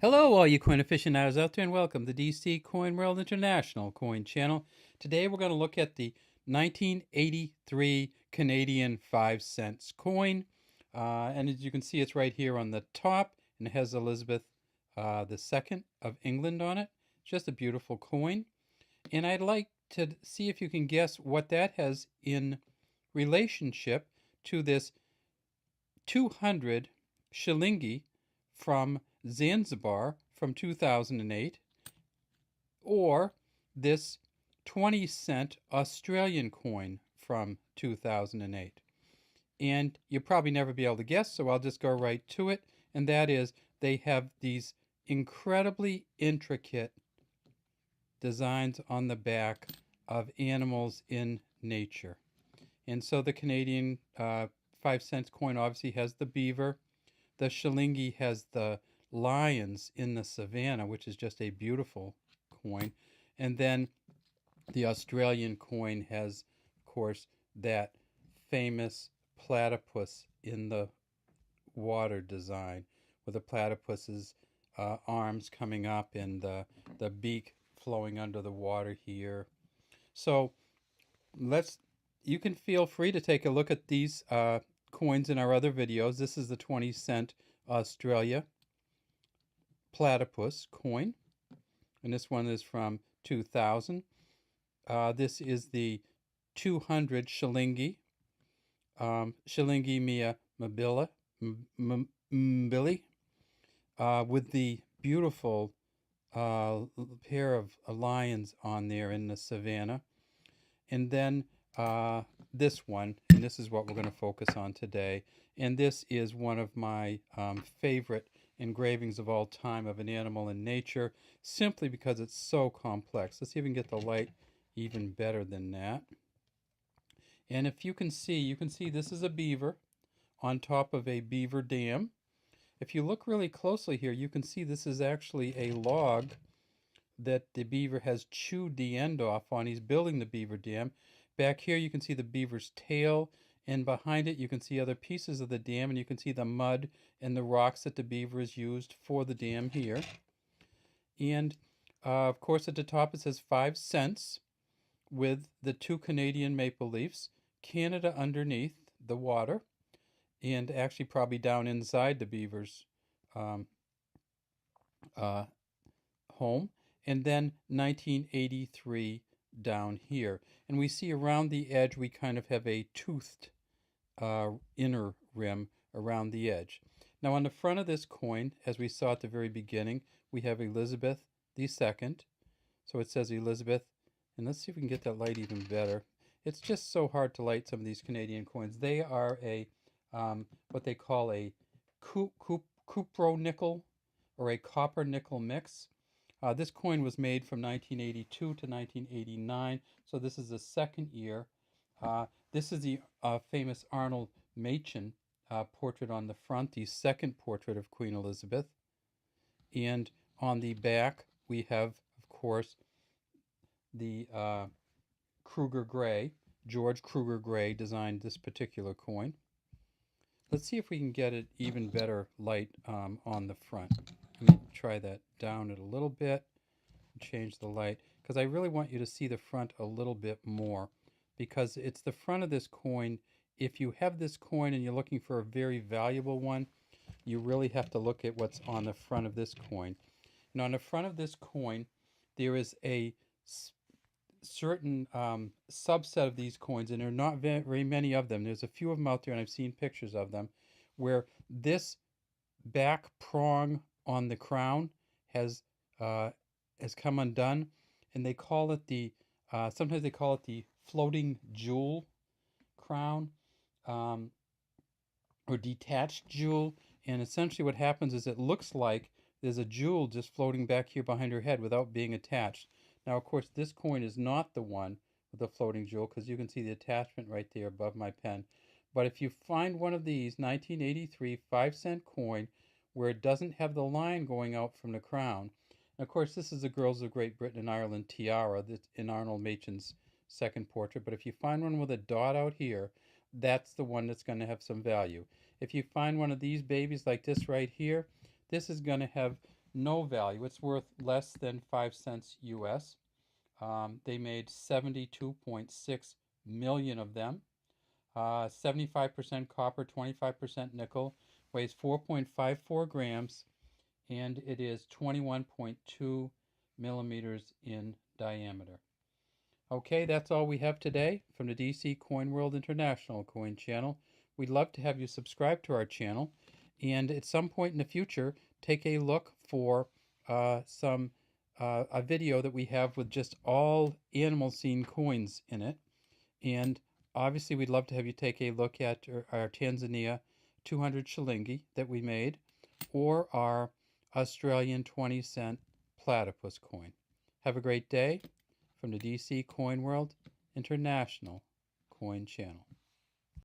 Hello, all you coin aficionados out there, and welcome to DC Coin World International Coin Channel. Today, we're going to look at the 1983 Canadian 5 cents coin. And as you can see, it's right here on the top, and it has Elizabeth II of England on it. It's just a beautiful coin. And I'd like to see if you can guess what that has in relationship to this 200 shilingi from Zanzibar from 2008, or this 20-cent Australian coin from 2008. And you'll probably never be able to guess, so I'll just go right to it. And that is, they have these incredibly intricate designs on the back of animals in nature. And so the Canadian 5 cents coin obviously has the beaver. The shilingi has the lions in the savannah, which is just a beautiful coin. And then the Australian coin has, of course, that famous platypus in the water design, with the platypus's arms coming up and the beak flowing under the water here. So you can feel free to take a look at these coins in our other videos. This is the 20-cent Australia platypus coin, and this one is from 2000. This is the 200 shilingi, shilingi mia mbili, with the beautiful pair of lions on there in the savannah. And then this one, and this is what we're going to focus on today. And this is one of my favorite engravings of all time of an animal in nature, simply because it's so complex. Let's see if we can get the light even better than that. And if you can see this is a beaver on top of a beaver dam. If you look really closely here, you can see this is actually a log that the beaver has chewed the end off on. He's building the beaver dam. Back here you can see the beaver's tail, and behind it you can see other pieces of the dam, and you can see the mud and the rocks that the beaver has used for the dam here. And of course at the top it says 5 cents with the 2 Canadian maple leafs, Canada underneath the water, and actually probably down inside the beaver's home. And then 1983 down here. And we see around the edge we kind of have a toothed inner rim around the edge. Now on the front of this coin, as we saw at the very beginning, we have Elizabeth II. So it says Elizabeth, and let's see if we can get that light even better. It's just so hard to light some of these Canadian coins. They are a what they call a cupro nickel, or a copper nickel mix. This coin was made from 1982 to 1989, so this is the second year. This is the famous Arnold Machen portrait on the front, the second portrait of Queen Elizabeth. And on the back, we have, of course, the Kruger Gray. George Kruger Gray designed this particular coin. Let's see if we can get it even better light on the front. Let me try that down it a little bit and change the light, because I really want you to see the front a little bit more, because it's the front of this coin. If you have this coin and you're looking for a very valuable one, you really have to look at what's on the front of this coin. And on the front of this coin, there is a certain subset of these coins, and there are not very many of them. There's a few of them out there, and I've seen pictures of them, where this back prong on the crown has come undone, and they call it the sometimes they call it the floating jewel crown, or detached jewel. And essentially what happens is it looks like there's a jewel just floating back here behind her head without being attached. Now of course this coin is not the one with the floating jewel, because you can see the attachment right there above my pen. But if you find one of these 1983 5-cent coin where it doesn't have the line going out from the crown, and of course this is the Girls of Great Britain and Ireland tiara that's in Arnold Machen's second portrait, but if you find one with a dot out here, that's the one that's going to have some value. If you find one of these babies like this right here, this is going to have no value. It's worth less than 5 cents US. They made 72.6 million of them. 75% copper, 25% nickel, weighs 4.54 grams, and it is 21.2 millimeters in diameter. Okay, that's all we have today from the DC Coin World International Coin Channel. We'd love to have you subscribe to our channel, and at some point in the future, take a look for a video that we have with just all animal scene coins in it. And obviously, we'd love to have you take a look at our Tanzania 200 shilingi that we made, or our Australian 20-cent platypus coin. Have a great day from the DC Coin World International Coin Channel.